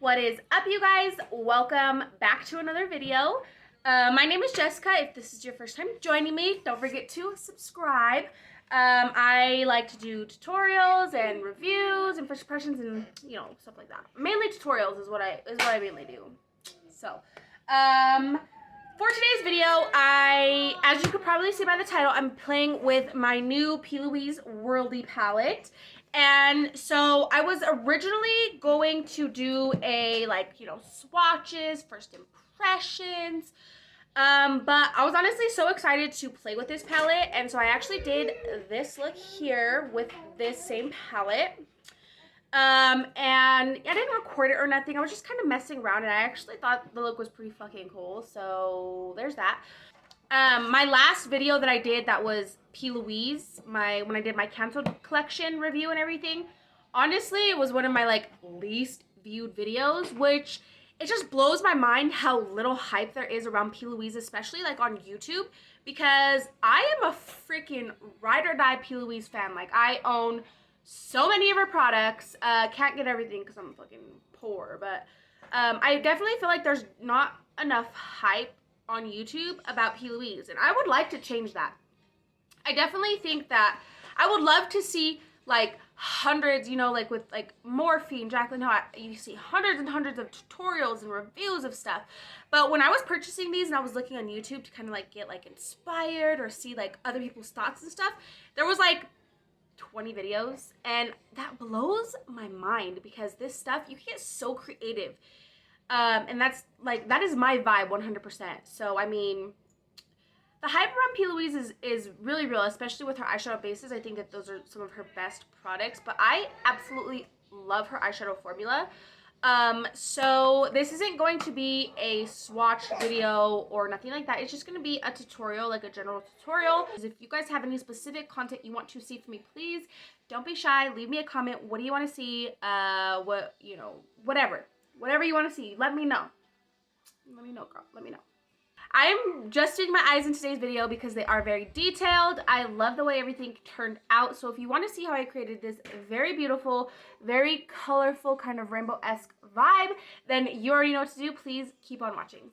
What is up, you guys? Welcome back to another video. My name is Jessica. If this is your first time joining me, don't forget to subscribe. I like to do tutorials and reviews and first impressions and stuff like that. Mainly tutorials is what I mainly do. So, for today's video, as you could probably see by the title, I'm playing with my new PLouiseWorldie palette. And so I was originally going to do a swatches, first impressions, but I was honestly so excited to play with this palette, and so I actually did this look here with this same palette. And I didn't record it or nothing. I was just kind of messing around, and I actually thought the look was pretty fucking cool. So there's that. My last video that I did, that was PLouise, when I did my canceled collection review and everything, honestly, it was one of my least viewed videos, which it just blows my mind how little hype there is around PLouise, especially on YouTube, because I am a freaking ride or die PLouise fan. I own so many of her products. Can't get everything because I'm fucking poor, but I definitely feel like there's not enough hype on YouTube about PLouise, and I would like to change that. I definitely think that I would love to see hundreds, with Morphe, Jacqueline Hill, you see hundreds and hundreds of tutorials and reviews of stuff. But when I was purchasing these and I was looking on YouTube to kind of get inspired or see other people's thoughts and stuff, there was 20 videos, and that blows my mind because this stuff, you can get so creative. And that's that is my vibe 100%. So I mean, the hype around PLouise is really real, especially with her eyeshadow bases. I think that those are some of her best products, but I absolutely love her eyeshadow formula. So this isn't going to be a swatch video or nothing like that. It's just going to be a tutorial, a general tutorial. If you guys have any specific content you want to see from me, please don't be shy. Leave me a comment. What do you want to see? Whatever you want to see, let me know. Let me know, girl. Let me know. I'm just doing my eyes in today's video because they are very detailed. I love the way everything turned out. So if you want to see how I created this very beautiful, very colorful, kind of rainbow-esque vibe, then you already know what to do. Please keep on watching.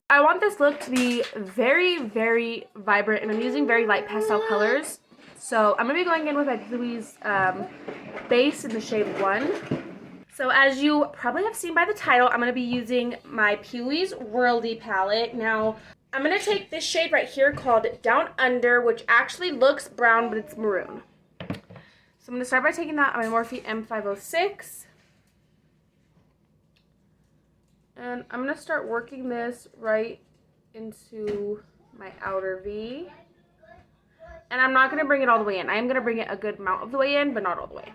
I want this look to be very, very vibrant, and I'm using very light pastel colors. So I'm going to be going in with my PLouise base in the shade 1. So as you probably have seen by the title, I'm going to be using my PLouiseWorldie palette. Now, I'm going to take this shade right here called Down Under, which actually looks brown, but it's maroon. So I'm going to start by taking that on my Morphe M506. And I'm going to start working this right into my outer V. And I'm not going to bring it all the way in. I am going to bring it a good amount of the way in, but not all the way.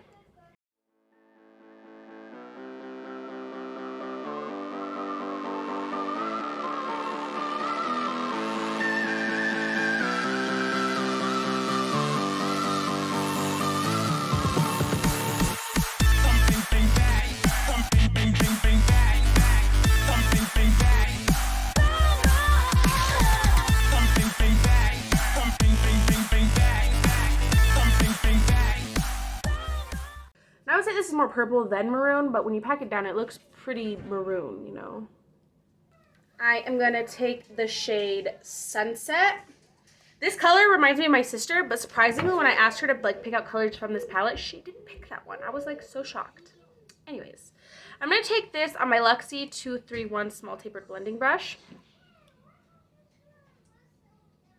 I would say this is more purple than maroon, but when you pack it down, it looks pretty maroon, I am going to take the shade Sunset. This color reminds me of my sister, but surprisingly, when I asked her to pick out colors from this palette, she didn't pick that one. I was so shocked. Anyways, I'm going to take this on my Luxie 231 small tapered blending brush.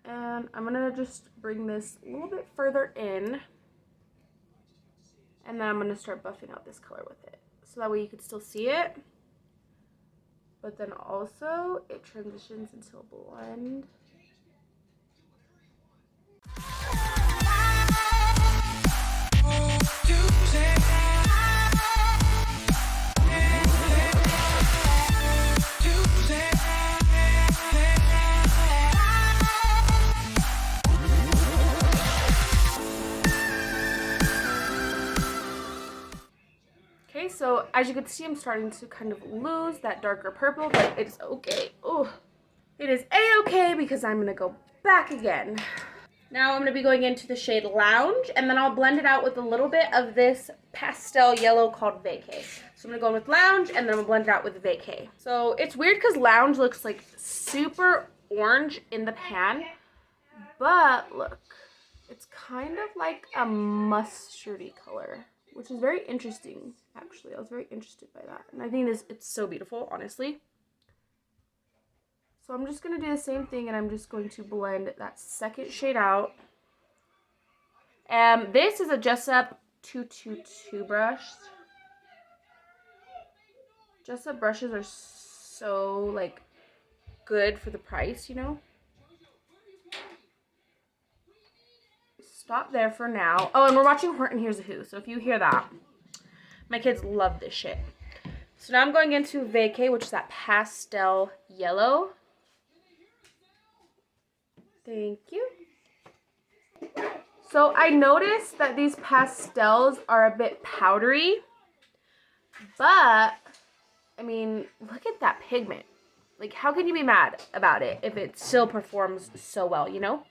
And I'm going to just bring this a little bit further in. And then I'm going to start buffing out this color with it. So that way you can still see it. But then also it transitions into a blend. So as you can see, I'm starting to kind of lose that darker purple, but it's okay. Oh, it is a-okay because I'm gonna go back again. Now I'm going to be going into the shade Lounge, and then I'll blend it out with a little bit of this pastel yellow called Vacay. So I'm going to go in with Lounge, and then I'm going to blend it out with Vacay. So it's weird because Lounge looks like super orange in the pan, but look, it's kind of like a mustardy color, which is very interesting, actually. I was very interested by that, and I think it's so beautiful, honestly. So I'm just going to do the same thing, and I'm just going to blend that second shade out. This is a Just Up 222 brush. Just Up brushes are so, like, good for the price, you know? Stop there for now. Oh, and we're watching Horton Hears a Who, so if you hear that, my kids love this shit. So now I'm going into Vacay, which is that pastel yellow. Thank you. So I noticed that these pastels are a bit powdery, but I mean, look at that pigment. Like, how can you be mad about it if it still performs so well, you know?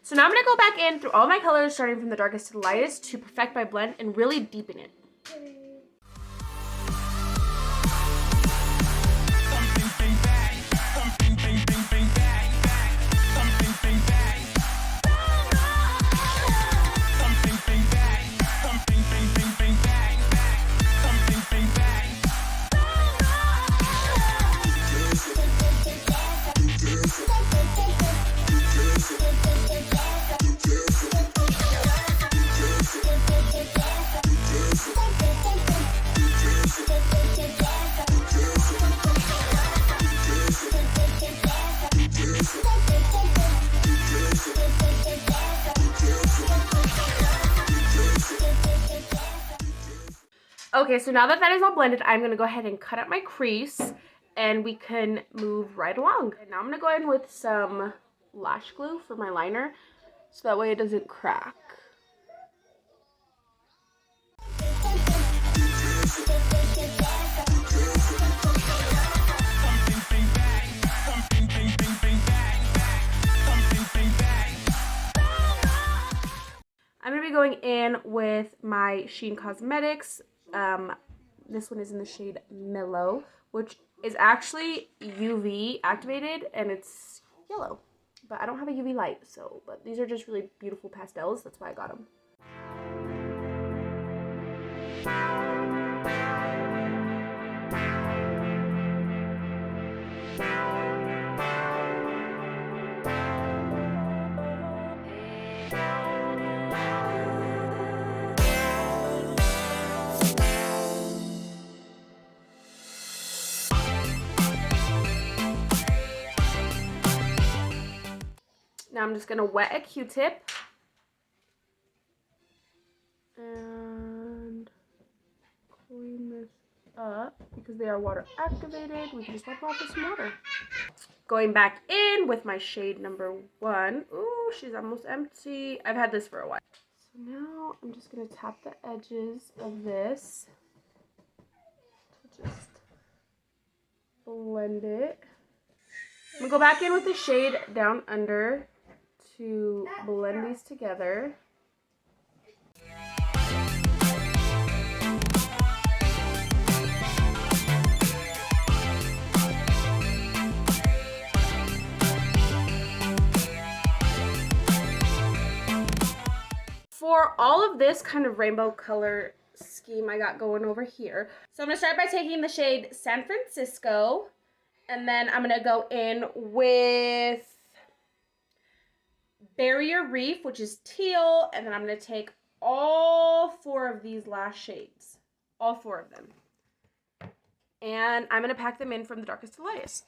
So now I'm going to go back in through all my colors, starting from the darkest to the lightest, to perfect my blend and really deepen it. Okay, so now that that is all blended, I'm going to go ahead and cut out my crease, and we can move right along. And now I'm going to go in with some lash glue for my liner, so that way it doesn't crack. I'm going to be going in with my Shein Cosmetics. This one is in the shade Mellow, which is actually UV activated, and it's yellow. But I don't have a UV light, so, but these are just really beautiful pastels. That's why I got them. Now I'm just going to wet a Q-tip and clean this up because they are water activated. We can just wipe off with some water. Going back in with my shade number 1. Ooh, she's almost empty. I've had this for a while. So now I'm just going to tap the edges of this to just blend it. I'm going to go back in with the shade Down Under to blend these together. For all of this kind of rainbow color scheme I got going over here, so I'm going to start by taking the shade San Francisco, and then I'm going to go in with Barrier Reef, which is teal, and then I'm going to take all 4 of these last shades, all 4 of them, and I'm going to pack them in from the darkest to the lightest.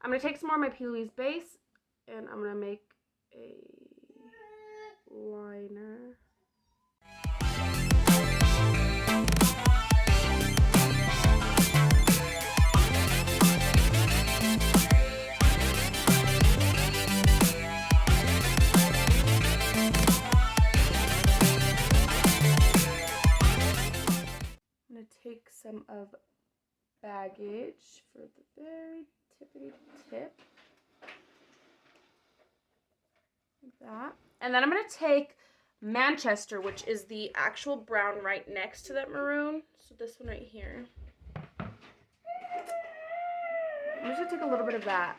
I'm going to take some more of my Plouise base, and I'm going to make a liner. I'm going to take some of Baggage for the very tippity tip. Like that. And then I'm going to take Manchester, which is the actual brown right next to that maroon. So this one right here. I'm just going to take a little bit of that.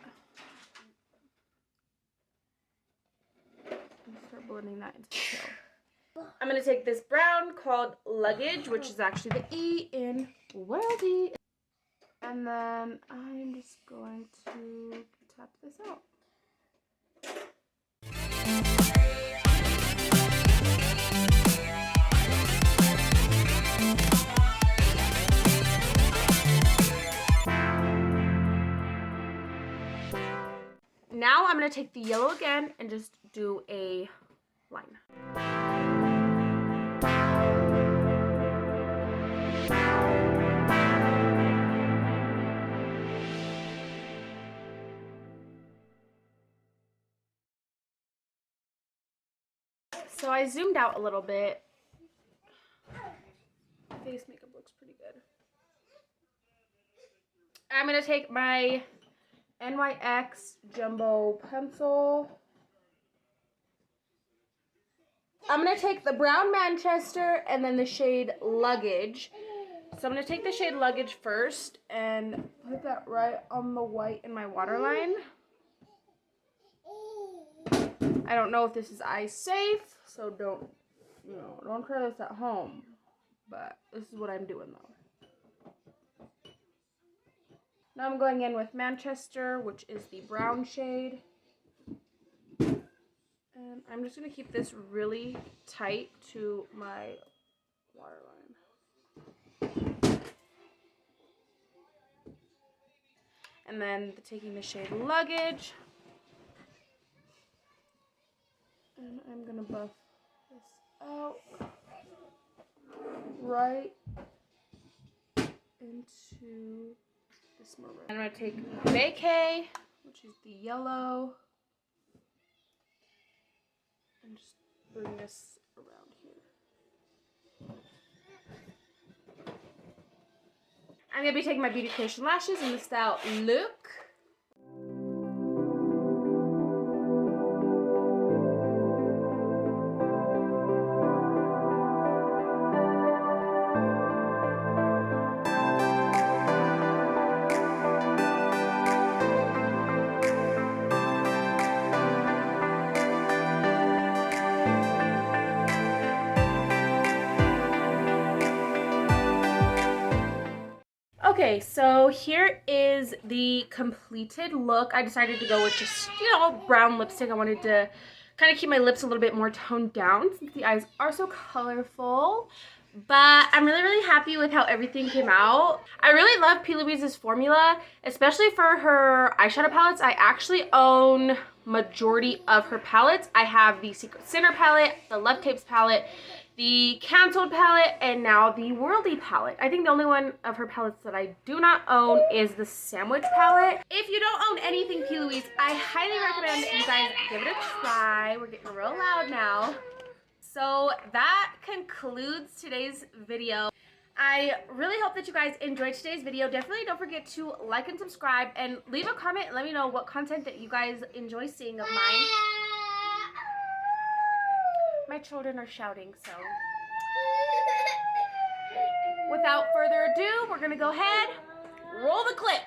And start blending that into the tail. I'm going to take this brown called Luggage, which is actually the E in Worldie. And then I'm just going to tap this out. Now I'm going to take the yellow again and just do a line. So I zoomed out a little bit. Face makeup looks pretty good. I'm going to take my NYX Jumbo Pencil. I'm going to take the brown Manchester and then the shade Luggage. So I'm going to take the shade Luggage first and put that right on the white in my waterline. I don't know if this is eye safe, so don't try this at home. But this is what I'm doing though. Now I'm going in with Manchester, which is the brown shade. And I'm just going to keep this really tight to my waterline. And then taking the shade Luggage. And I'm going to buff this out right into this maroon. I'm going to take Vacay, which is the yellow, and just bring this around here. I'm going to be taking my Beauty Creation lashes in the style Look. Okay, so here is the completed look. I decided to go with just, brown lipstick. I wanted to kind of keep my lips a little bit more toned down since the eyes are so colorful. But I'm really, really happy with how everything came out. I really love Plouise's formula, especially for her eyeshadow palettes. I actually own majority of her palettes. I have the Secret Sinner palette, the Love Tapes palette, the Canceled palette, and now the Worldie palette. I think the only one of her palettes that I do not own is the Sandwich palette. If you don't own anything Plouise, I highly recommend you guys give it a try. We're getting real loud now. So that concludes today's video. I really hope that you guys enjoyed today's video. Definitely don't forget to like and subscribe and leave a comment and let me know what content that you guys enjoy seeing of mine. My children are shouting, so without further ado, we're gonna go ahead, roll the clip.